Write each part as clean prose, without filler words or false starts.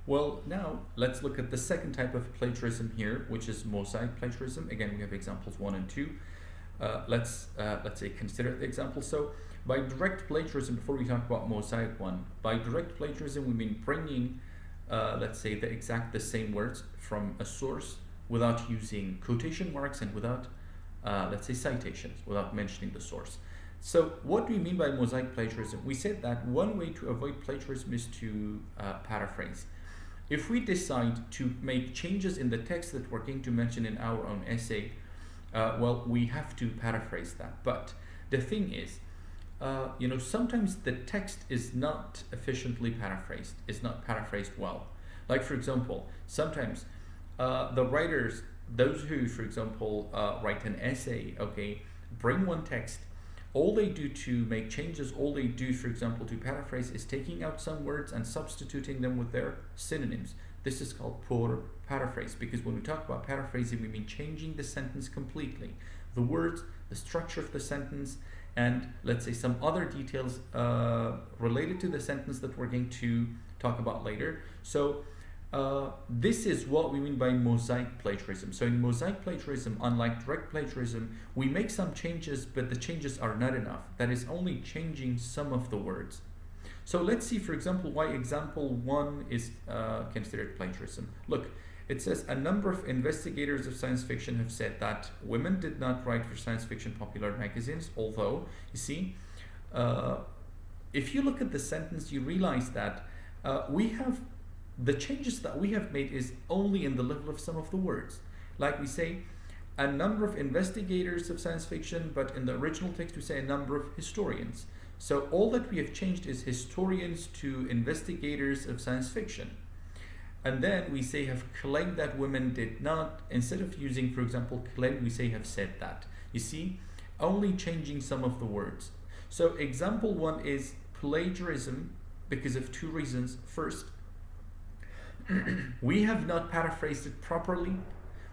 Well, now let's look at the second type of plagiarism here, which is mosaic plagiarism. Again, we have examples 1 and 2. Let's say consider the example. So by direct plagiarism, before we talk about mosaic one, by direct plagiarism we mean bringing, let's say the same words from a source without using quotation marks and without, let's say, citations, without mentioning the source. So what do we mean by mosaic plagiarism? We said that one way to avoid plagiarism is to paraphrase. If we decide to make changes in the text that we're going to mention in our own essay, well, we have to paraphrase that. But the thing is, sometimes the text is not efficiently paraphrased, is not paraphrased well. Like, for example, sometimes the writers, those who, for example, write an essay, okay, bring one text. All they do to make changes, all they do, for example, to paraphrase is taking out some words and substituting them with their synonyms. This is called poor paraphrase, because when we talk about paraphrasing, we mean changing the sentence completely. The words, the structure of the sentence, and let's say some other details related to the sentence that we're going to talk about later. So this is what we mean by mosaic plagiarism. So in mosaic plagiarism, unlike direct plagiarism, we make some changes, but the changes are not enough. That is only changing some of the words. So let's see, for example, why example 1 is considered plagiarism. Look, it says a number of investigators of science fiction have said that women did not write for science fiction popular magazines, although, you see, if you look at the sentence, you realize that the changes that we have made is only in the level of some of the words. Like we say, a number of investigators of science fiction, but in the original text we say a number of historians. So all that we have changed is historians to investigators of science fiction. And then we say have claimed that women did not, instead of using, for example, claimed, we say have said that. You see, only changing some of the words. So example 1 is plagiarism because of 2 reasons. First, we have not paraphrased it properly.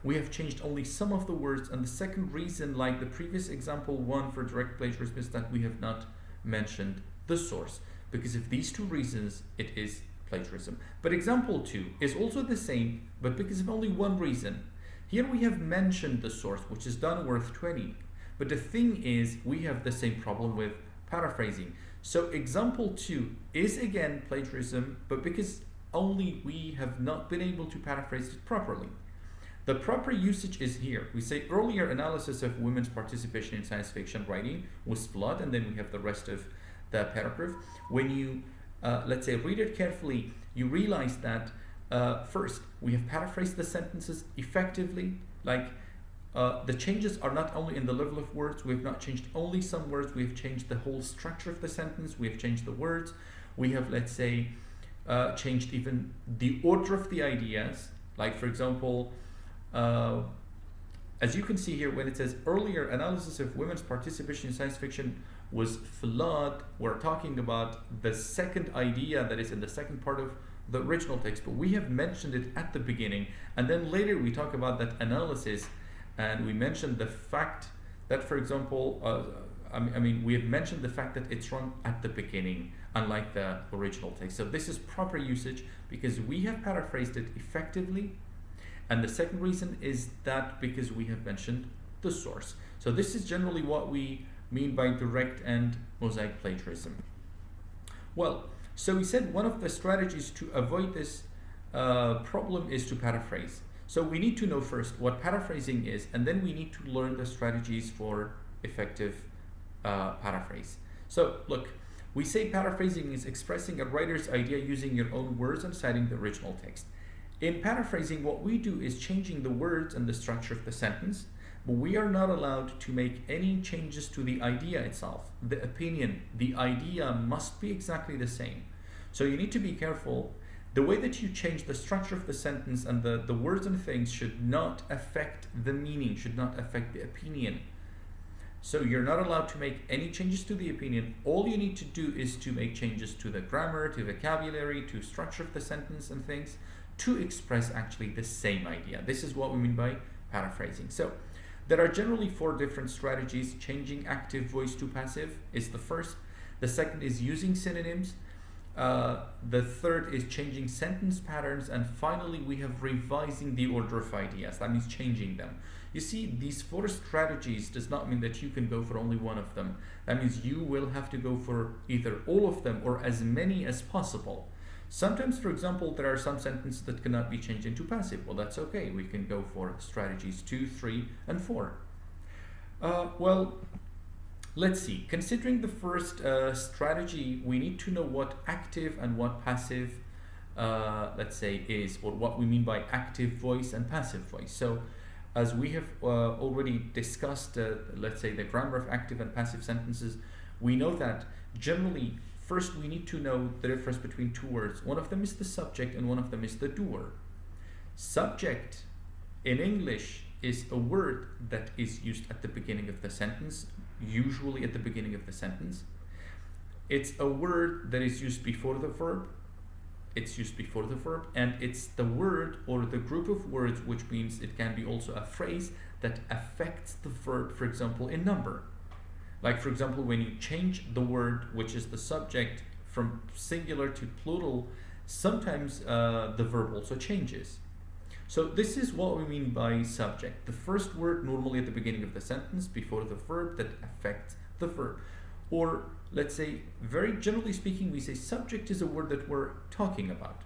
We have changed only some of the words. And the second reason, like the previous example 1 for direct plagiarism, is that we have not mentioned the source. Because of these 2 reasons, it is plagiarism. But example 2 is also the same, but because of only 1 reason. Here we have mentioned the source, which is Dunworth 20. But the thing is, we have the same problem with paraphrasing. So example 2 is again plagiarism, but because only we have not been able to paraphrase it properly. The proper usage is here. We say earlier analysis of women's participation in science fiction writing was flawed, and then we have the rest of the paragraph. When you, let's say, read it carefully, you realize that first, we have paraphrased the sentences effectively, like the changes are not only in the level of words, we have not changed only some words, we have changed the whole structure of the sentence, we have changed the words, we have, let's say, changed even the order of the ideas. Like, for example, as you can see here, when it says earlier analysis of women's participation in science fiction was flawed, we're talking about the second idea that is in the second part of the original text, but we have mentioned it at the beginning, and then later we talk about that analysis, and we mentioned the fact that, for example, we have mentioned the fact that it's wrong at the beginning, unlike the original text. So this is proper usage because we have paraphrased it effectively. And the second reason is that because we have mentioned the source. So this is generally what we mean by direct and mosaic plagiarism. Well, so we said one of the strategies to avoid this problem is to paraphrase. So we need to know first what paraphrasing is, and then we need to learn the strategies for effective paraphrase. So look, we say paraphrasing is expressing a writer's idea using your own words and citing the original text. In paraphrasing, what we do is changing the words and the structure of the sentence, but we are not allowed to make any changes to the idea itself. The opinion, the idea must be exactly the same. So you need to be careful. The way that you change the structure of the sentence and the words and things should not affect the meaning, should not affect the opinion. So you're not allowed to make any changes to the opinion. All you need to do is to make changes to the grammar, to vocabulary, to structure of the sentence and things to express actually the same idea. This is what we mean by paraphrasing. So there are generally 4 different strategies. Changing active voice to passive is the first. The second is using synonyms. The third is changing sentence patterns, and finally we have revising the order of ideas. That means changing them. You see, these 4 strategies does not mean that you can go for only one of them. That means you will have to go for either all of them or as many as possible. Sometimes, for example, there are some sentences that cannot be changed into passive. Well, that's okay. We can go for strategies 2, 3, and 4. Well, let's see. Considering the first strategy, we need to know what active and what passive, let's say, is, or what we mean by active voice and passive voice. So, as we have already discussed, let's say, the grammar of active and passive sentences, we know that generally, first we need to know the difference between 2 words. One of them is the subject and one of them is the doer. Subject in English is a word that is used at the beginning of the sentence, usually at the beginning of the sentence. It's a word that is used before the verb. It's used before the verb, and it's the word or the group of words, which means it can be also a phrase that affects the verb, for example, in number. Like, for example, when you change the word, which is the subject, from singular to plural, sometimes the verb also changes. So this is what we mean by subject. The first word normally at the beginning of the sentence before the verb that affects the verb. Or let's say, very generally speaking, we say subject is a word that we're talking about,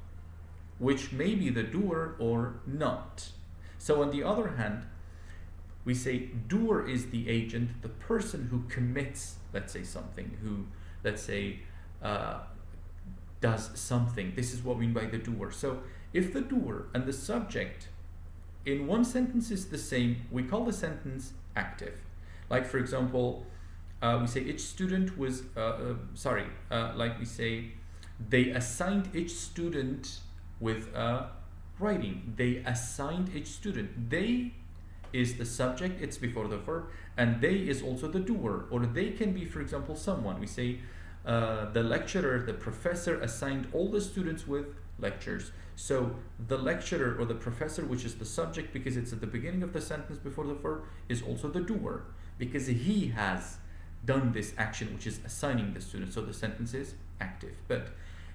which may be the doer or not. So on the other hand, we say doer is the agent, the person who commits, let's say, something, who, let's say, does something. This is what we mean by the doer. So if the doer and the subject in one sentence is the same, we call the sentence active. Like, for example, we say each student was, like we say, they assigned each student with writing. They assigned each student. They is the subject, it's before the verb, and they is also the doer, or they can be, for example, someone. We say the lecturer, the professor assigned all the students with lectures. So the lecturer or the professor, which is the subject because it's at the beginning of the sentence before the verb, is also the doer because he has done this action, which is assigning the student. So the sentence is active. But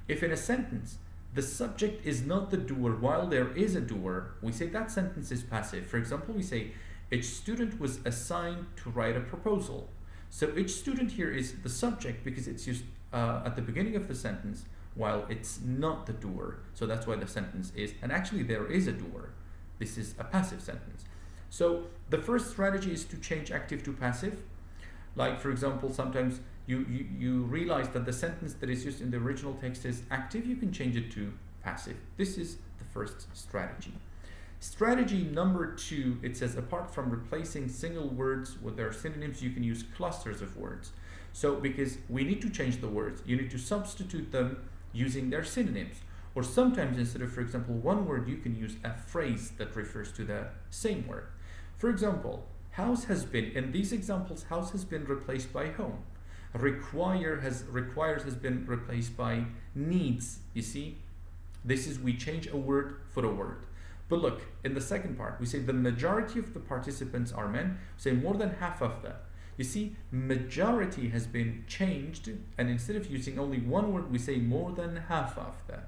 if in a sentence the subject is not the doer while there is a doer, we say that sentence is passive. For example, we say each student was assigned to write a proposal. So each student here is the subject because it's used at the beginning of the sentence while it's not the doer. So that's why the sentence is, and actually there is a doer. This is a passive sentence. So the first strategy is to change active to passive. Like, for example, sometimes you realize that the sentence that is used in the original text is active, you can change it to passive. This is the first strategy. Strategy number 2, it says apart from replacing single words with their synonyms, you can use clusters of words. So because we need to change the words, you need to substitute them using their synonyms. Or sometimes instead of, for example, one word, you can use a phrase that refers to the same word. For example, house has been, in these examples, house has been replaced by home. Requires has been replaced by needs. You see, this is, we change a word for a word. But look, in the second part, we say the majority of the participants are men. We say more than half of them. You see, majority has been changed, and instead of using only one word, we say more than half of them.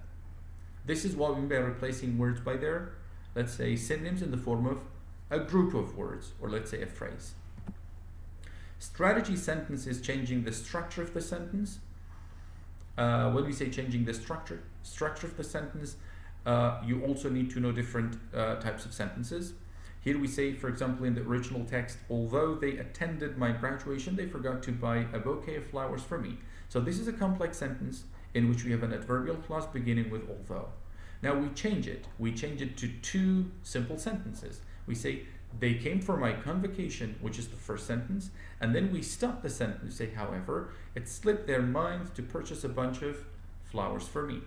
This is what we mean by replacing words by their, let's say, synonyms in the form of a group of words, or let's say a phrase. Strategy sentence is changing the structure of the sentence. When we say changing the structure of the sentence, you also need to know different types of sentences. Here we say, for example, in the original text, although they attended my graduation, they forgot to buy a bouquet of flowers for me. So this is a complex sentence in which we have an adverbial clause beginning with although. Now we change it. We change it to 2 simple sentences. We say, they came for my convocation, which is the first sentence, and then we stop the sentence, say, however, it slipped their minds to purchase a bunch of flowers for me.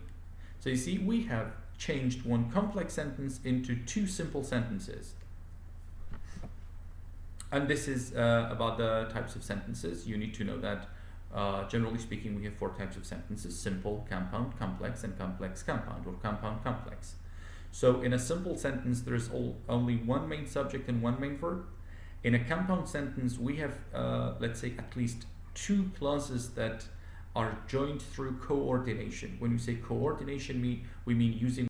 So you see, we have changed one complex sentence into 2 simple sentences. And this is about the types of sentences. You need to know that generally speaking, we have 4 types of sentences: simple, compound, complex, and complex compound, or compound complex. So in a simple sentence, there's only one main subject and one main verb. In a compound sentence, we have, let's say, at least 2 clauses that are joined through coordination. When we say coordination, we mean using